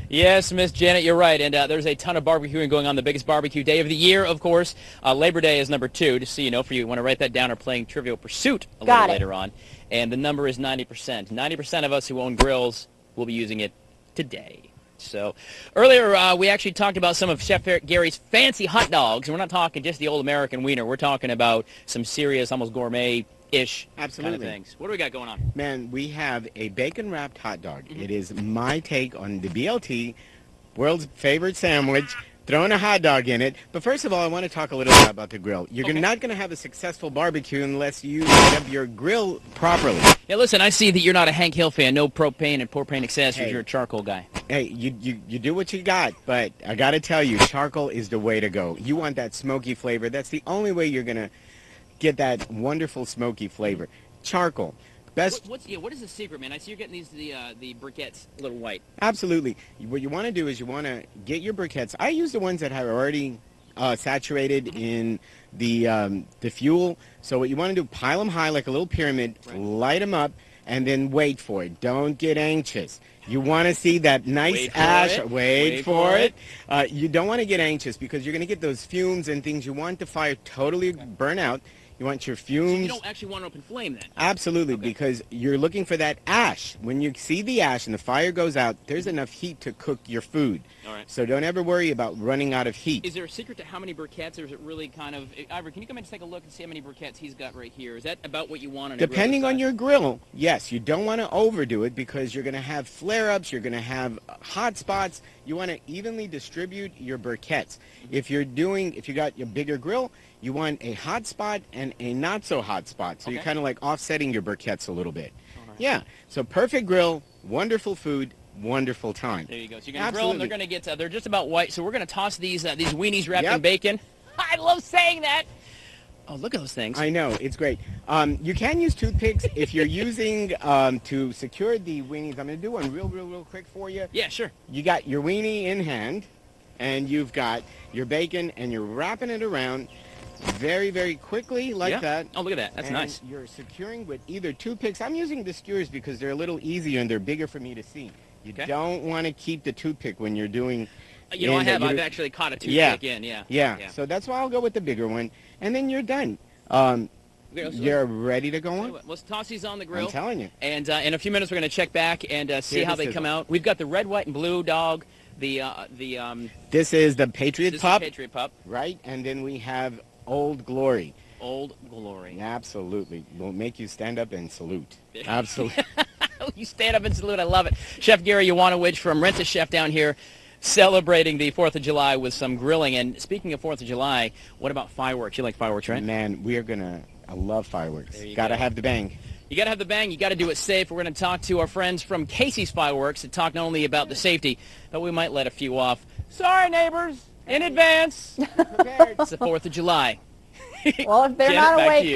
Yes, Miss Janet, you're right. And there's a ton of barbecuing going on. The biggest barbecue day of the year, of course. Labor Day is number 2, just so you know, for you want to write that down or playing Trivial Pursuit a little later on. And the number is 90%. 90% of us who own grills will be using it today. So earlier we actually talked about some of Chef Gary's fancy hot dogs. And we're not talking just the old American wiener. We're talking about some serious, almost gourmet-ish kind of things. What do we got going on? Man, we have a bacon-wrapped hot dog. It is my take on the BLT, world's favorite sandwich, throwing a hot dog in it. But first of all, I want to talk a little bit about the grill. You're not going to have a successful barbecue unless you set up your grill properly. Yeah, listen, I see that you're not a Hank Hill fan. No propane and propane accessories. You're a charcoal guy. Hey, you do what you got, but I got to tell you, charcoal is the way to go. You want that smoky flavor. That's the only way you're going to get that wonderful smoky flavor. Charcoal. Best. What is the secret, man? I see you're getting the briquettes a little white. Absolutely. What you want to do is you want to get your briquettes. I use the ones that have already saturated in the fuel. So what you want to do, pile them high like a little pyramid, light them up, and then wait for it. Don't get anxious. You want to see that nice ash. Wait for it. You don't want to get anxious because you're going to get those fumes and things. You want the fire totally burn out. You want your fumes. So you don't actually want an open flame then? Absolutely, because you're looking for that ash. When you see the ash and the fire goes out, there's enough heat to cook your food. All right. So don't ever worry about running out of heat. Is there a secret to how many briquettes, or is it really kind of... Ivor, can you come in and take a look and see how many briquettes he's got right here? Is that about what you want on a grill? Depending on your grill, yes. You don't want to overdo it because you're going to have flare-ups, you're going to have hot spots. You want to evenly distribute your briquettes. If you got your bigger grill, you want a hot spot and a not so hot spot. So you're kind of like offsetting your briquettes a little bit. Right. Yeah. So perfect grill, wonderful food, wonderful time. There you go. So you're going to grill them. They're going to get, they're just about white. So we're going to toss these weenies wrapped in bacon. I love saying that. Oh, look at those things. I know. It's great. You can use toothpicks if you're using to secure the weenies. I'm going to do one real quick for you. Yeah, sure. You got your weenie in hand, and you've got your bacon, and you're wrapping it around very quickly like that. Oh, look at that. That's nice. You're securing with either toothpicks. I'm using the skewers because they're a little easier and they're bigger for me to see. You don't want to keep the toothpick when you're doing... You know, I've actually caught a toothpick in, yeah. So that's why I'll go with the bigger one. And then you're done. You're ready to go on? Let's toss these on the grill. I'm telling you. And in a few minutes, we're going to check back and see how they come out. We've got the red, white, and blue dog. This is the Patriot Pup. Patriot Pup. Right? And then we have Old Glory. Old Glory. Absolutely. Will make you stand up and salute. Absolutely. You stand up and salute. I love it. Chef Gary Iwanowicz from Rent a Chef down here, celebrating the 4th of July with some grilling. And speaking of 4th of July, what about fireworks? You like fireworks, right? Man, I love fireworks. Gotta have the bang. You gotta have the bang. You gotta do it safe. We're gonna talk to our friends from Casey's Fireworks to talk not only about the safety, but we might let a few off. Sorry, neighbors, in advance. It's the 4th of July. Well, if they're not awake.